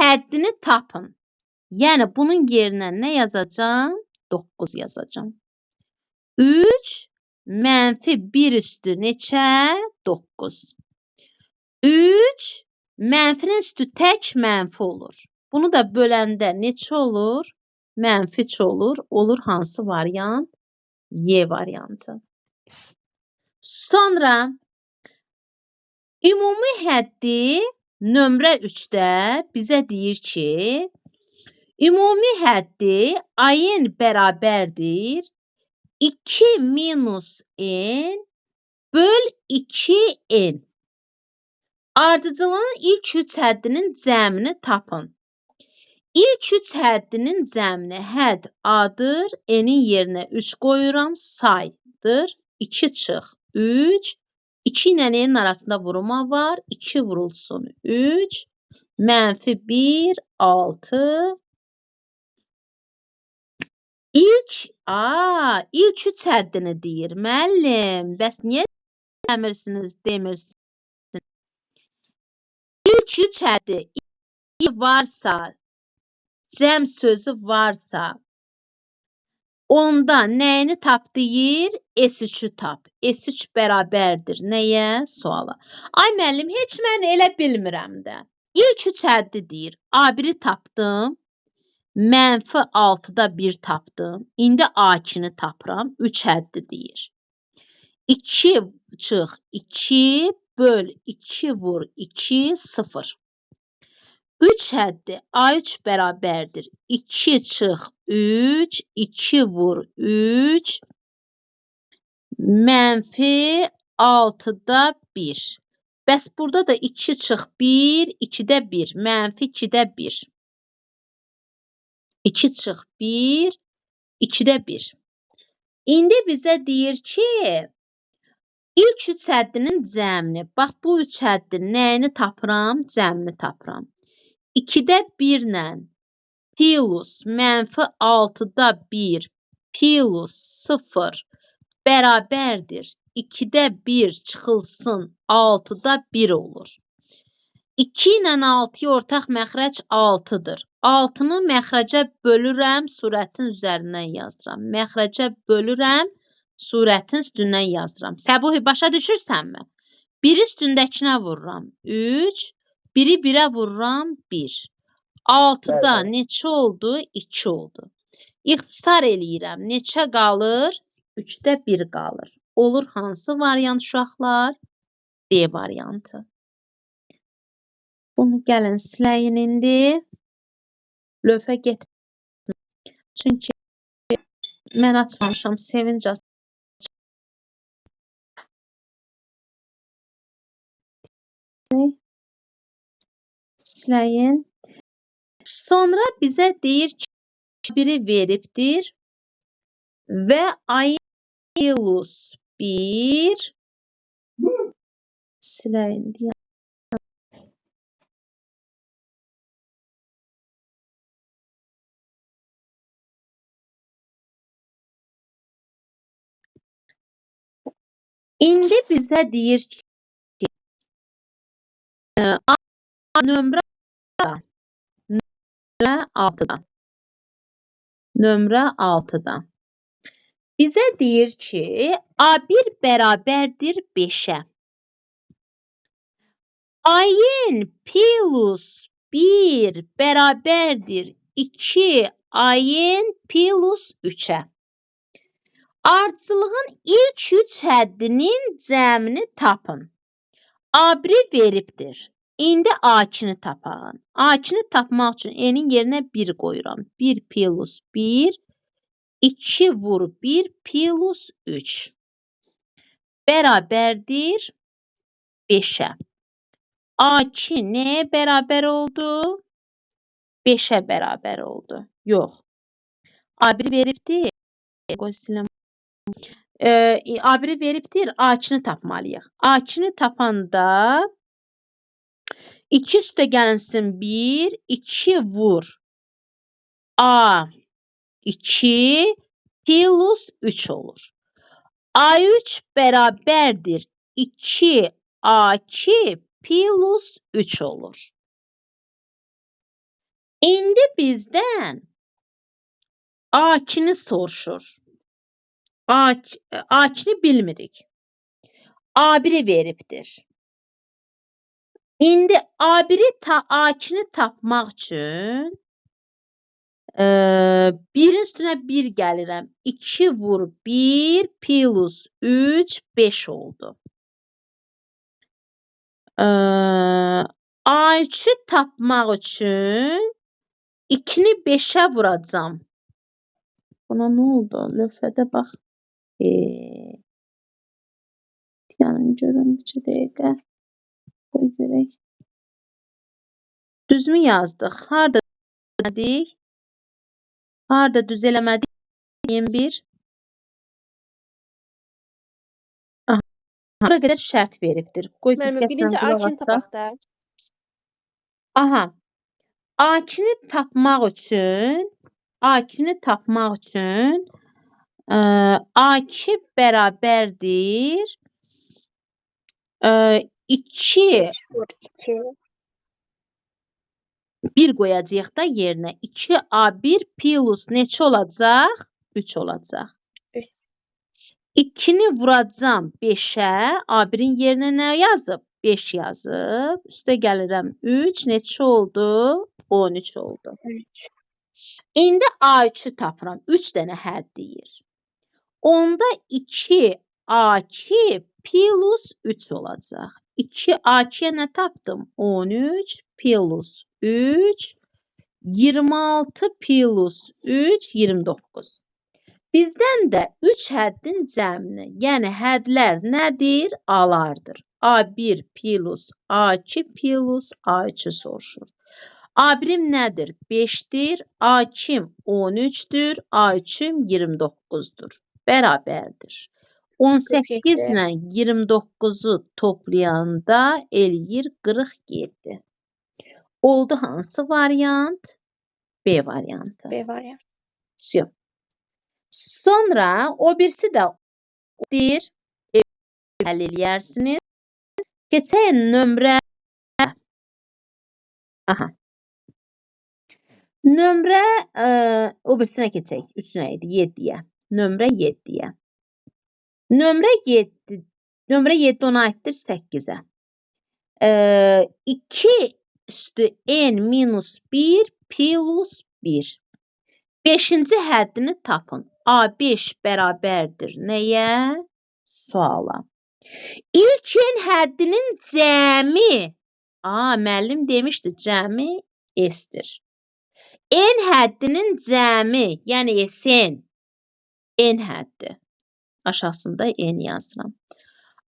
həddini tapın. Yəni bunun yerinə nə yazacağam? 9 yazacağam. 3 mənfi 1 üstü neçə? 9. 3 mənfinin üstü tək mənfi olur. Bunu da böləndə neçə olur? Mənfi 3 olur. Olur hansı variant? Y variantı. Sonra ümumi həddi nömrə 3-də bizə deyir ki, ümumi həddi ayın bərabərdir 2 minus n böl 2n. Ardıcılığın ilk 3 həddinin cəmini tapın. İlk 3 həddinin cəmini hədd A-dır. N-in yerinə 3 qoyuram. Saydır. 2 çıx 3. 2 ilə N-in arasında vurma var. 2 vurulsun 3. Mənfi 1, 6. İlk 3 həddini deyir. Müəllim, bəs niyə demirsiniz? İlk 3 həddi varsa, cəm sözü varsa, onda nəyini tap deyir? S3-ü tap. S3 bərabərdir nəyə? Suala. Ay müəllim, heç mən elə bilmirəm də. İlk 3 həddi deyir. A1-i tapdım. Mənfi 6-da 1 tapdım. İndi A2-ni tapıram. 3 həddi deyir. 2 çıx 2 böl 2 vur 2 0. 3 həddi A3 bərabərdir. 2 çıx 3, 2 vur 3, mənfi 6-da 1. Bəs burada da 2 çıx 1, 2-də 1, mənfi 2-də 1. 2 çıx 1, 2-də 1. İndi bizə deyir ki, ilk 3 həddinin cəmini, bax bu 3 həddin nəyini tapıram? Cəmini tapıram. 2-də 1 ilə plus mənfi 6-da 1 plus 0 bərabərdir. 2-də 1 çıxılsın 6-da 1 olur. 2 ilə 6-ya ortaq məxrəc 6-dır. 6-nı məxrəcə bölürəm, surətin üzərindən yazıram. Məxrəcə bölürəm, surətin üstündən yazıram. Səbuhi, başa düşürsənmi? 1 üstündəkinə vururam 3, 1-i 1-ə vururam 1. 6-da neçə oldu? 2 oldu. İxtisar eləyirəm. Neçə qalır? 3-də 1 qalır. Olur hansı variant uşaqlar? D variantı. Bunu gəlin siləyin indi. Lövhə getmir. Çünki mən açmamışam. Sevinc açmamışam. Siləyin. Sonra bizə deyir ki, biri veribdir və ayın plus 1 siləyin deyə. İndi bizə deyir ki, nömrə 6-da. Nömrə 6-da. Bizə deyir ki, A1 bərabərdir 5-ə. Ayın plus 1 bərabərdir 2 ayın plus 3-ə. Ardıcılığın ilk 3 həddinin cəmini tapın. A1-i veribdir. İndi A2-ni tapın. A2-ni tapmaq üçün N-in yerinə 1 qoyuram. 1 plus 1, 2 vur 1 plus 3. Bərabərdir 5-ə. A2 nəyə bərabər oldu? 5-ə bərabər oldu. Yox. A1 veribdir. Qoy siləm. A1-i veribdir. A2-ni tapmalıyıq. A2-ni tapanda 2 üstə gəlinsin 1, 2 vur A2 plus 3 olur. A3 bərabərdir 2A2 plus 3 olur. İndi bizdən A2-ni soruşur. A2-ni bilmirik. A1-i veribdir. İndi A2-ni tapmaq üçün 1-in üstünə 1 gəlirəm. 2 vur 1 plus 3 5 oldu. A3-ü tapmaq üçün 2-ni 5-ə vuracam. Buna nə oldu? Lövhədə bax. Yəni görüm bir dəqiqə. Qoy görək. Düzmü yazdıq? Harda eləmədik? Harda düz eləmədik? 1. Aha, bura qədər şərt veribdir. Qoy Müəllimə, birinci A2-ni tapaq da. Aha. A2-ni tapmaq üçün A2 bərabərdir 2 1 qoyacağıq da yerinə. 2A1 plus neçə olacaq? 3 olacaq. 2-ni vuracam 5-ə. A1-in yerinə nə yazıb? 5 yazıb. Üstə gəlirəm 3. Neçə oldu? 13 oldu. İndi A3-ü tapıram. 3 dənə hədd deyir. Onda 2A2 plus 3 olacaq. 2A2-yə nə tapdım? 13 plus 3 26 plus 3 29. Bizdən də 3 həddin cəmini, yəni hədlər nədir? Alardır. A1 plus A2 plus A3-ü soruşur. A1-im nədir? 5-dir. A2-im 13-dür. A3-üm 29-dur. Bərabərdir. 18 ilə 29-u toplayanda eləyir 47. Oldu hansı variant? B variantı. B variantı. Sonra o birisi də deyir, həll eləyərsiniz. Keçək nömrə. Aha. Nömrə o birisinə keçək. 3 nə idi? 7-yə. Nömrə 7-yə. Nömrə 7 ona aiddir 8-ə. 2 üstü n minus 1 plus 1. 5-ci həddini tapın. A5 bərabərdir nəyə? Suala. İlk n həddinin cəmi. Müəllim demişdi cəmi S-dir. N həddinin cəmi, yəni SN. N həddi. Aşağısında n yazıram.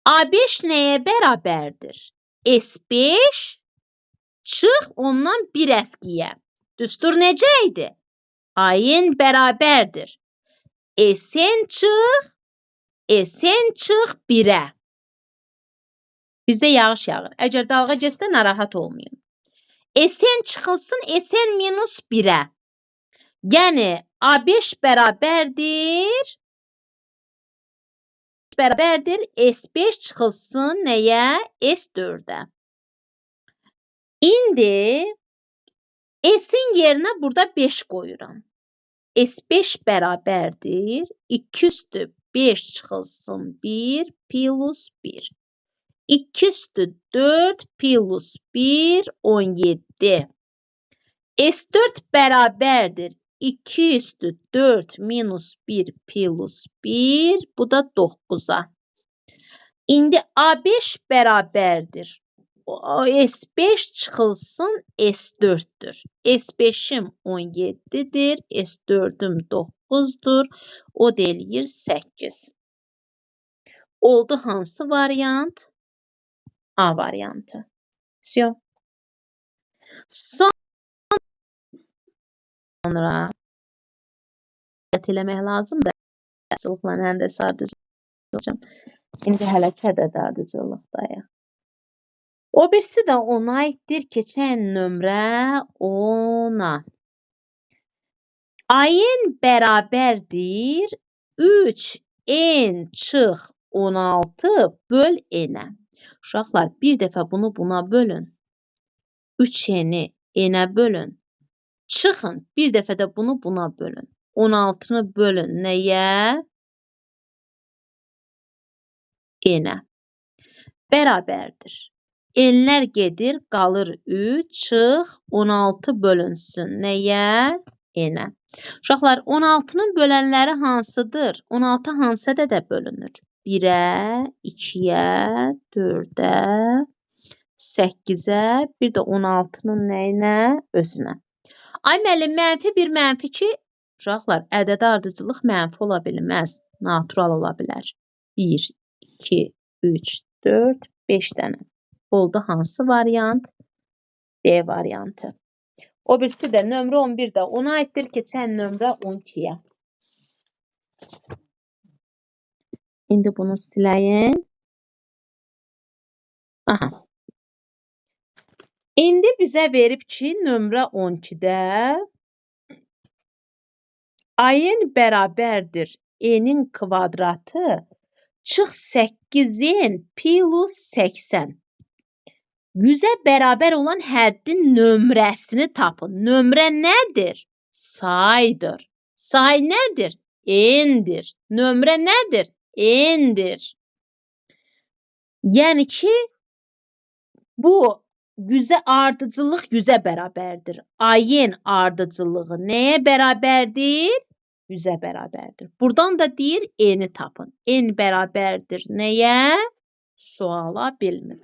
A5 nəyə bərabərdir? S5 çıx ondan bir əskiyə. Düstur necə idi? AN bərabərdir. SN çıx 1-ə. Bizdə yağış yağır. Əgər dalğa getsə narahat olmayın. SN çıxılsın SN minus 1-ə. Yəni A5 bərabərdir S5 çıxılsın nəyə? S4-ə. İndi S-in yerinə burada 5 qoyuram. S5 bərabərdir 2 üstü 5 çıxılsın 1 plus 1. 2 üstü 4 plus 1 17. S4 bərabərdir 2 üstü 4 minus 1 plus 1. Bu da 9-a. İndi A5 bərabərdir. S5 çıxılsın S4'dür. S5'im 17'dir. S4'üm 9'dur. O da eləyir 8. Oldu hansı variant? A variantı. Sonra eləmək lazımdır. Ardıcılıqla həndəsə ardıcılıq. İndi hələ kədəd ardıcılıqdayıq. O birisi də ona aiddir. Keçən nömrə 10-a. Ayın bərabərdir 3n çıx 16 böl n-ə. Uşaqlar bir dəfə bunu buna bölün. 3n-i n-ə bölün. Çıxın, bir dəfə də bunu buna bölün. 16-nı bölün nəyə? N-ə. Bərabərdir. N'lər gedir, qalır 3, çıx, 16 bölünsün. Nəyə? N-ə. Uşaqlar, 16-nın bölənləri hansıdır? 16 hansı ədədə bölünür? 1-ə, 2-yə, 4-ə, 8-ə, bir də 16-nın nəyinə? Özünə. Ay müəllim, -1, -2, uşaqlar, ədədə ardıcıllıq mənfi ola bilməz. Natural ola bilər. 1, 2, 3, 4, 5 dənə. Oldu hansı variant? D variantı. O birisi də nömrə 11 də ona aiddir, keçən nömrə 12-yə. İndi bunu siləyin. Aha. İndi bizə verib ki, nömrə 12-də ayın bərabərdir n-in kvadratı çıx 8-in plus 80. 100-ə bərabər olan həddin nömrəsini tapın. Nömrə nədir? Saydır. Say nədir? N-dir. Nömrə nədir? N-dir. Yəni ki, bu 100-ə ardıcıllıq 100-ə bərabərdir. Ayın ardıcıllığı nəyə bərabərdir? 100-ə bərabərdir. Buradan da deyir n-i tapın. N bərabərdir nəyə? Suala bilmir.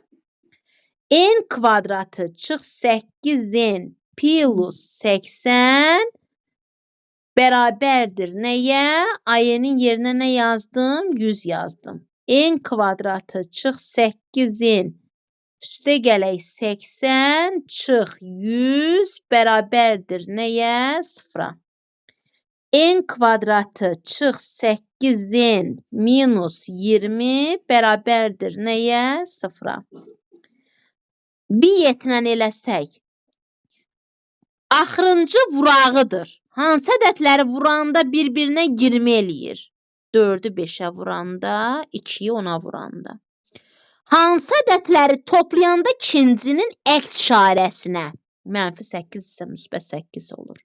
N kvadratı çıx 8n plus 80 bərabərdir nəyə? Ayının yerinə nə yazdım? 100 yazdım. N kvadratı çıx 8n üstə gələk 80 çıx 100 bərabərdir nəyə? 0-a. N kvadratı çıx 8n minus 20 bərabərdir nəyə? 0-a. Biyyətlə eləsək, axırıncı vurağıdır. Hansı ədədləri vuranda bir-birinə 20 eləyir? 4-ü 5-ə vuranda, 2-yi 10-a vuranda. Hansı ədədləri toplayanda ikincinin əks işarəsinə? -8 isə müsbət 8 olur.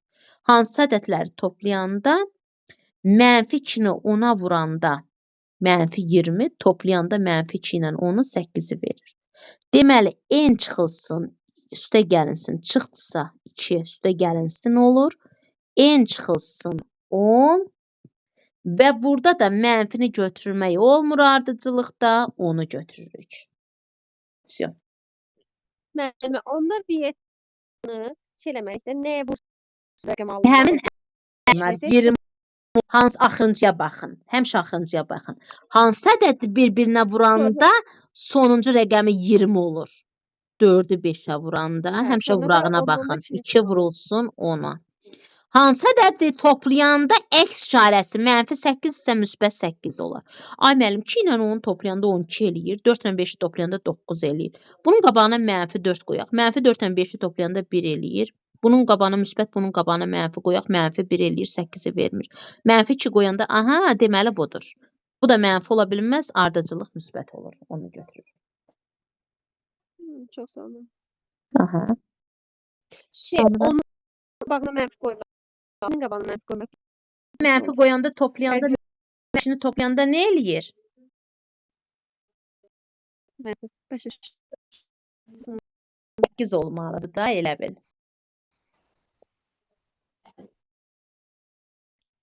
Hansı ədədləri toplayanda -2-ni 10-a vuranda -20, toplayanda -2 ilə 10-u 8-i verir. Deməli, n çıxılsın, üstə gəlinsin, çıxdısa 2, üstə gəlinsin olur. N çıxılsın 10 və burada da mənfini götürmək olmur ardıcılıqda, onu götürürük. Всё. Müəllimə, onda biyyətini şey eləməkdə nəyə vursun rəqəm alınmalı? Həmin ədədlər 20 hansı axırıncıya baxın. Həmişə axırıncıya baxın. Hansı ədəd bir-birinə vuranda sonuncu rəqəmi 20 olur. 4-ü 5-ə vuranda həmişə vurağına baxın. 2 vurulsun 10-a. Hansı ədədi toplayanda əks işarəsi -8 isə müsbət 8 olur. Ay müəllim, 2 ilə 10-u toplayanda 12 eləyir. 4 ilə 5-i toplayanda 9 eləyir. Bunun qabağına -4 qoyaq. -4 ilə 5-i toplayanda 1 eləyir. Bunun qabağına müsbət, bunun qabağına mənfi qoyaq. -1 eləyir, 8-i vermir. -2 qoyanda, aha, deməli budur. Bu da mənfi ola bilməz, ardıcıllıq müsbət olur. Onu götürür. Çox sağ olun. Aha. Onun qabağına mənfi qoymaq. Onun qabağına mənfi qoymaq. Mənfi qoyanda, toplayanda, mənfini toplayanda nə eləyir? Mənfi, başa 8 olmalıdır da, elə bil.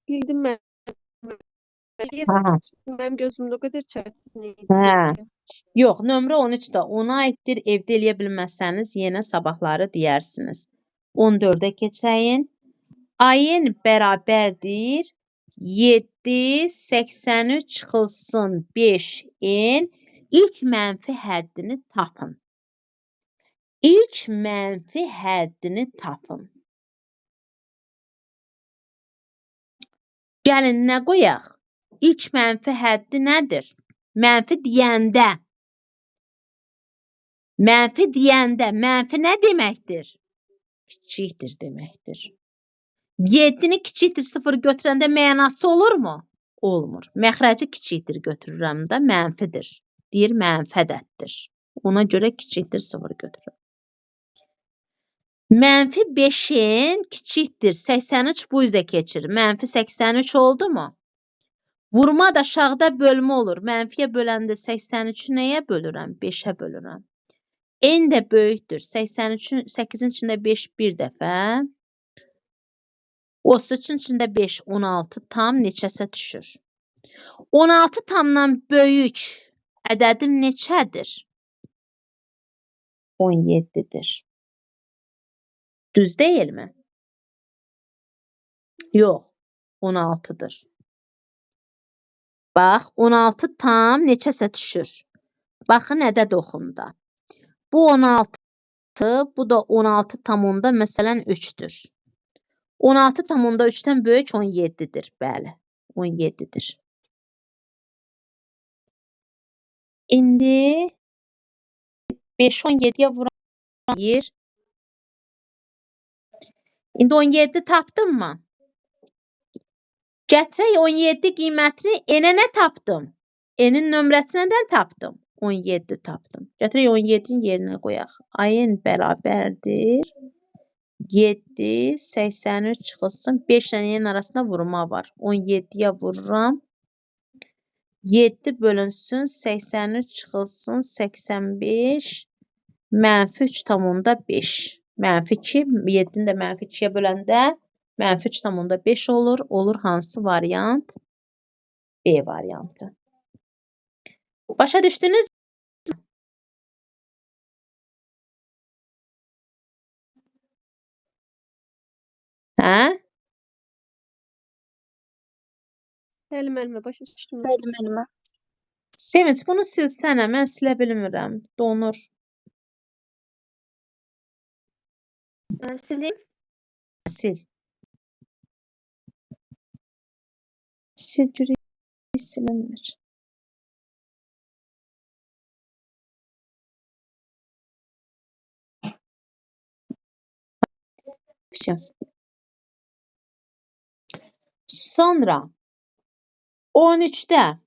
Bildim mən. Aha. Mənim gözümdə o qədər çətin idi. Hə. Yox, nömrə 13-də ona aiddir. Evdə eləyə bilməzsəniz, yenə sabahları deyərsiniz. 14-ə keçəyin. Ayın bərabərdir 7, 83 çıxılsın 5n. İlk mənfi həddini tapın. İlk mənfi həddini tapın. Gəlin, nə qoyaq? İlk mənfi həddi nədir? Mənfi deyəndə. Mənfi deyəndə, mənfi nə deməkdir? Kiçikdir deməkdir. 7-ni kiçikdir 0 götürəndə mənası olurmu? Olmur. Məxrəci kiçikdir götürürəm də mənfidir. Deyir, mənfi ədəddir. Ona görə kiçikdir 0 götürürəm. Mənfi 5-in kiçikdir 83 bu üzə keçir. Mənfi 83 oldu mu? Vurma da aşağıda bölmə olur. Mənfiyə böləndə 83-ü nəyə bölürəm? 5-ə bölürəm. N də böyükdür. 83-ün 8-in içində 5 bir dəfə. 33-ün içində 5, 16 tam neçəsə düşür? 16 tamdan böyük ədədim neçədir? 17-dir. Düz deyilmi? Yox, 16-dır. Bax, 16 tam neçəsə düşür? Baxın, ədəd oxumda. Bu 16, bu da 16 tamında məsələn 3-dür. 16 tamında 3-dən böyük 17-dir. Bəli, 17-dir. İndi 5-i 17-yə vuran. İndi 17 tapdın mı? Gətirək 17 qiymətini N-ə nə tapdım? N-in nömrəsindən tapdım. 17 tapdım. Gətirək 17-nin yerinə qoyaq. N bərabərdir. 7, 83 çıxılsın. 5 ilə N arasında vurma var. 17-yə vururam. 7 bölünsün. 83 çıxılsın. 85. Mənfi 3,5. Mənfi 2. 7-ni də mənfi 2-yə böləndə mənfi 3,5 olur. Olur hansı variant? B variantı. Başa düşdünüz? Hə? Bəli, müəllimə, başa düşdüm. Bəli, müəllimə. Sevinç, bunu silsənə. Mən silə bilmirəm. Donur. Sildim. Sil. Sil görək silinmir. Sonra 13-də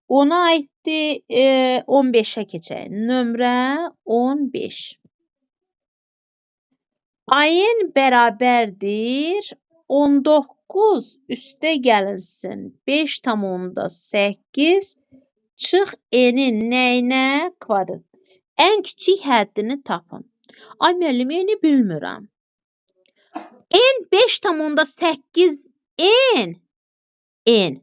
10-a aiddir, 15-ə keçək. Nömrə 15. N bərabərdir 19 üstə gəlinsin 5,8 çıx N-in nəyinə? Kvadrat. Ən kiçik həddini tapın. Ay müəllim, N-i bilmirəm. N 5,8 N.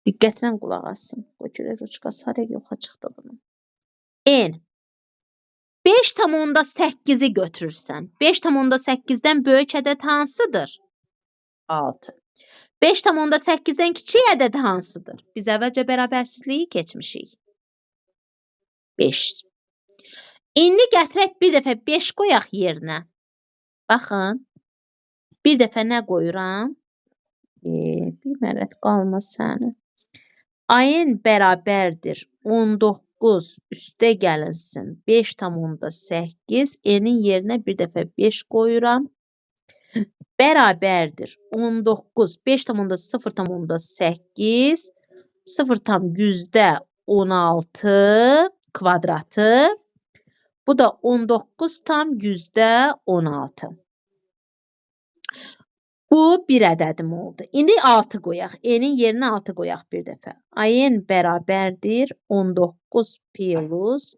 Diqqətlə qulaq asın. Bu görə ruçkası haraya yoxa çıxdı bunun. N. 5,8-i götürürsən. 5,8-dən böyük ədəd hansıdır? 6. 5,8-dən kiçik ədəd hansıdır? Biz əvvəlcə bərabərsizliyi keçmişik. 5. İndi gətirək bir dəfə 5 qoyaq yerinə. Baxın. Bir dəfə nə qoyuram? Bir mərət qalma səni. N bərabərdir 19 üstə gəlinsin 5,8 N-in yerinə bir dəfə 5 qoyuram. Bərabərdir 19 5,0,8 0,16 kvadratı. Bu da 19,16. Bu bir ədədim oldu. İndi 6 qoyaq. N-in yerinə 6 qoyaq bir dəfə. N bərabərdir 19 plus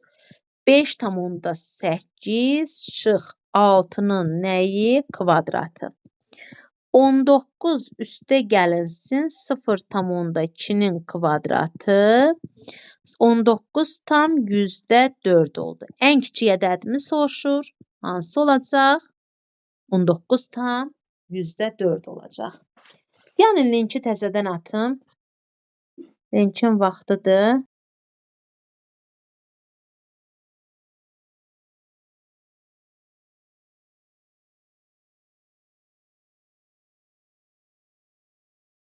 5,8 çıx 6-nın nəyi? Kvadratı. 19 üstə gəlinsin 0,2-nin kvadratı. 19,4 oldu. Ən kiçik ədədimi soruşur. Hansı olacaq? 19,4 olacaq. Yəni linki təzədən atım. Linkin vaxtıdır.